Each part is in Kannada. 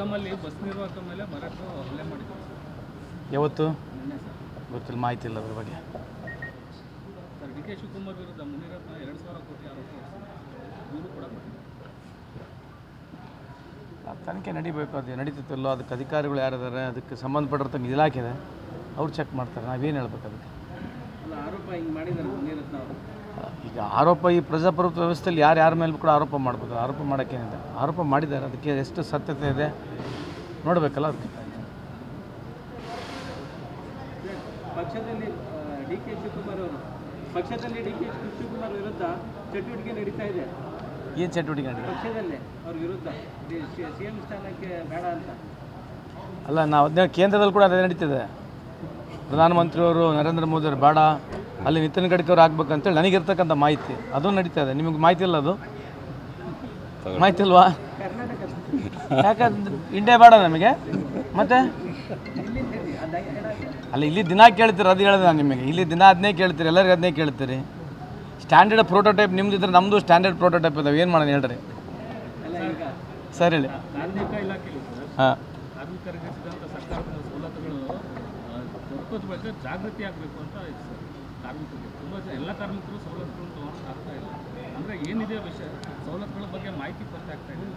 ನಮ್ಮಲ್ಲಿ ಬಸ್ ನಿರ್ವಾಹಕ ಮೇಲೆ ಮರಾಠರು ಹಲ್ಲೆ ಮಾಡಿದ್ದಾರೆ ಯಾವತ್ತು ಗೊತ್ತಿಲ್ಲ, ಮಾಹಿತಿ ಇಲ್ಲ ಅದ್ರ ಬಗ್ಗೆ. ಸರ್ ಡಿ ಕೆ ಶಿವಕುಮಾರ್ ವಿರುದ್ಧ ಮುನಿರತ್ನ 2,000 ಕೋಟಿ ಆರೋಪ ಇವರು ಕೂಡ ತನಿಖೆ ನಡಿಬೇಕು. ಅದು ನಡೀತಿತ್ತಲ್ಲೋ, ಅದಕ್ಕೆ ಅಧಿಕಾರಿಗಳು ಯಾರಿದ್ದಾರೆ, ಅದಕ್ಕೆ ಸಂಬಂಧಪಟ್ಟಿರ್ತಂಗೆ ಇಲಾಖೆ ಇದೆ, ಅವ್ರು ಚೆಕ್ ಮಾಡ್ತಾರೆ. ನಾವೇನು ಹೇಳ್ಬೇಕು ಅದಕ್ಕೆ? ಅಲ್ಲ, ಆರೋಪ ಹಿಂಗೆ ಮಾಡಿದ್ದಾರೆ ಮುನಿರತ್ನ ಅವರು. ಈಗ ಆರೋಪ ಈ ಪ್ರಜಾಪ್ರಭುತ್ವ ವ್ಯವಸ್ಥೆಯಲ್ಲಿ ಯಾರ ಮೇಲೆ ಕೂಡ ಆರೋಪ ಮಾಡ್ಬೋದು. ಆರೋಪ ಮಾಡೋಕ್ಕೇನಿದೆ, ಆರೋಪ ಮಾಡಿದ್ದಾರೆ, ಅದಕ್ಕೆ ಎಷ್ಟು ಸತ್ಯತೆ ಇದೆ ನೋಡಬೇಕಲ್ಲ. ಅದಕ್ಕೆ ಪಕ್ಷದಲ್ಲಿ ಡಿ ಕೆ ಶಿವಕುಮಾರ್ ವಿರುದ್ಧ ಚಟುವಟಿಕೆ ನಡೀತಾ ಇದೆ. ಏನು ಚಟುವಟಿಕೆ ನಡೀತಾ ಪಕ್ಷದಲ್ಲೇ ಅವ್ರ ವಿರುದ್ಧ CM ಸ್ಥಾನಕ್ಕೆ ಬೇಡ ಅಂತ ಅಲ್ಲ, ನಾವು ಅದನ್ನ ಕೇಂದ್ರದಲ್ಲಿ ಕೂಡ ಅದೇ ನಡೀತಿದೆ. ಪ್ರಧಾನಮಂತ್ರಿಯವರು ನರೇಂದ್ರ ಮೋದಿ ಅವರು ಬೇಡ, ಅಲ್ಲಿ ನಿತಿನ್ ಗಡ್ಕರಿ ಅವ್ರು ಆಗ್ಬೇಕಂತೇಳಿ ನನಗಿರ್ತಕ್ಕಂಥ ಮಾಹಿತಿ ಅದು ನಡೀತಾ ಇದೆ. ನಿಮಗೆ ಮಾಹಿತಿ ಇಲ್ಲ? ಅದು ಮಾಹಿತಿ ಇಲ್ವಾ? ಯಾಕಂದ್ರೆ ಇಂಡಿಯಾ ಬೇಡ ನಮಗೆ ಮತ್ತೆ. ಅಲ್ಲ, ಇಲ್ಲಿ ದಿನ ಕೇಳ್ತೀರಿ, ಅದು ಹೇಳಿದೆ ನಾನು ನಿಮಗೆ. ಇಲ್ಲಿ ದಿನ ಅದನ್ನೇ ಕೇಳ್ತೀರಿ, ಎಲ್ಲರಿಗೂ ಅದನ್ನೇ ಕೇಳ್ತೀರಿ. ಸ್ಟ್ಯಾಂಡರ್ಡ್ ಪ್ರೋಟೋಟೈಪ್ ನಿಮ್ದು ಇದ್ರೆ ನಮ್ಮದು ಸ್ಟ್ಯಾಂಡರ್ಡ್ ಪ್ರೋಟೋಟೈಪ್ ಇದಾವೆ. ಏನು ಮಾಡೋಣ ಹೇಳ್ರಿ ಸರ್ ಹೇಳಿ. ಕಾರ್ಮಿಕ ಇಲಾಖೆ ಹಾಂ, ಕಾರ್ಮಿಕರಿಗೆ ಸಿದಂಥ ಸರ್ಕಾರದ ಸವಲತ್ತುಗಳು ದೊರಕೋದ್ರ ಬಗ್ಗೆ ಜಾಗೃತಿ ಆಗಬೇಕು ಅಂತ ಇದೆ ಸರ್. ಕಾರ್ಮಿಕರಿಗೆ ತುಂಬ ಎಲ್ಲ ಕಾರ್ಮಿಕರು ಸವಲತ್ತುಗಳನ್ನು ತೊಗೊಂಡು ಆಗ್ತಾ ಇಲ್ಲ. ಅಂದರೆ ಏನಿದೆ ವಿಷಯ, ಸವಲತ್ತುಗಳ ಬಗ್ಗೆ ಮಾಹಿತಿ ಕೊರತೆ ಆಗ್ತಾ ಇದೆ.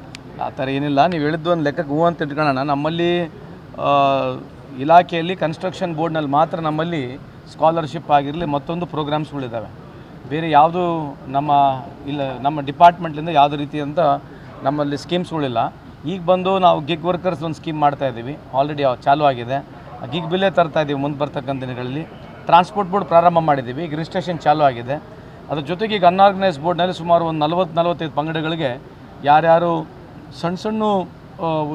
ಆ ಥರ ಏನಿಲ್ಲ. ನೀವು ಹೇಳಿದ್ದು ಒಂದು ಲೆಕ್ಕಕ್ಕೆ ಹೂ ಅಂತ ಇಟ್ಕೊಳ್ಳೋಣ. ನಮ್ಮಲ್ಲಿ ಇಲಾಖೆಯಲ್ಲಿ ಕನ್ಸ್ಟ್ರಕ್ಷನ್ ಬೋರ್ಡ್ನಲ್ಲಿ ಮಾತ್ರ ನಮ್ಮಲ್ಲಿ ಸ್ಕಾಲರ್ಶಿಪ್ ಆಗಿರಲಿ ಮತ್ತೊಂದು ಪ್ರೋಗ್ರಾಮ್ಸ್ಗಳಿದ್ದಾವೆ. ಬೇರೆ ಯಾವುದು ನಮ್ಮ ಡಿಪಾರ್ಟ್ಮೆಂಟ್ಲಿಂದ ಯಾವುದೇ ರೀತಿಯಂಥ ನಮ್ಮಲ್ಲಿ ಸ್ಕೀಮ್ಸ್ಗಳಿಲ್ಲ. ಈಗ ಬಂದು ನಾವು ಗಿಗ್ ವರ್ಕರ್ಸ್ ಒಂದು ಸ್ಕೀಮ್ ಮಾಡ್ತಾಯಿದ್ದೀವಿ, ಆಲ್ರೆಡಿ ಚಾಲೂ ಆಗಿದೆ. ಗಿಗ್ ಬಿಲ್ಲೇ ತರ್ತಾಯಿದ್ದೀವಿ ಮುಂದೆ ಬರ್ತಕ್ಕಂಥ ದಿನಗಳಲ್ಲಿ. ಟ್ರಾನ್ಸ್ಪೋರ್ಟ್ ಬೋರ್ಡ್ ಪ್ರಾರಂಭ ಮಾಡಿದ್ದೀವಿ, ಈಗ ರಿಜಿಸ್ಟ್ರೇಷನ್ ಚಾಲೂ ಆಗಿದೆ. ಅದ್ರ ಜೊತೆಗೆ ಈಗ ಅನ್ಆರ್ಗನೈಸ್ ಬೋರ್ಡ್ನಲ್ಲಿ ಸುಮಾರು ಒಂದು 40-45 ಪಂಗಡಗಳಿಗೆ ಯಾರ್ಯಾರು ಸಣ್ಣ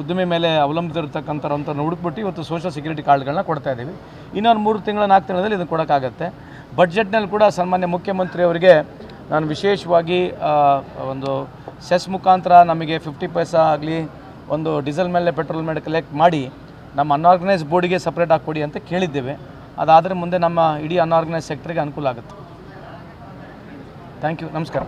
ಉದ್ದಿಮೆ ಮೇಲೆ ಅವಲಂಬಿಸಿರ್ತಕ್ಕಂಥವ್ರಂಥವ್ರನ್ನ ಹುಡುಕ್ಬಿಟ್ಟು ಇವತ್ತು ಸೋಷಲ್ ಸೆಕ್ಯೂರಿಟಿ ಕಾರ್ಡ್ಗಳನ್ನ ಕೊಡ್ತಾಯಿದ್ದೀವಿ. ಇನ್ನೊಂದು 3 ತಿಂಗಳ 4 ತಿಂಗಳಲ್ಲಿ ಇದನ್ನು ಕೊಡೋಕ್ಕಾಗತ್ತೆ. ಬಡ್ಜೆಟ್ನಲ್ಲಿ ಕೂಡ ಸನ್ಮಾನ್ಯ ಮುಖ್ಯಮಂತ್ರಿಯವರಿಗೆ ನಾನು ವಿಶೇಷವಾಗಿ ಒಂದು ಸೆಸ್ ಮುಖಾಂತರ ನಮಗೆ 50 ಪೈಸಾ ಆಗಲಿ ಒಂದು ಡೀಸೆಲ್ ಮೇಲೆ ಪೆಟ್ರೋಲ್ ಮೇಲೆ ಕಲೆಕ್ಟ್ ಮಾಡಿ ನಮ್ಮ ಅನ್ಆರ್ಗನೈಸ್ ಬೋರ್ಡಿಗೆ ಸಪ್ರೇಟ್ ಆಗಿ ಕೊಡಿ ಅಂತ ಕೇಳಿದ್ದೇವೆ. ಅದಾದರೆ ಮುಂದೆ ನಮ್ಮ ಇಡೀ ಅನ್ಆರ್ಗನೈಸ್ ಸೆಕ್ಟರ್ಗೆ ಅನುಕೂಲ ಆಗುತ್ತೆ. ಥ್ಯಾಂಕ್ ಯು, ನಮಸ್ಕಾರ.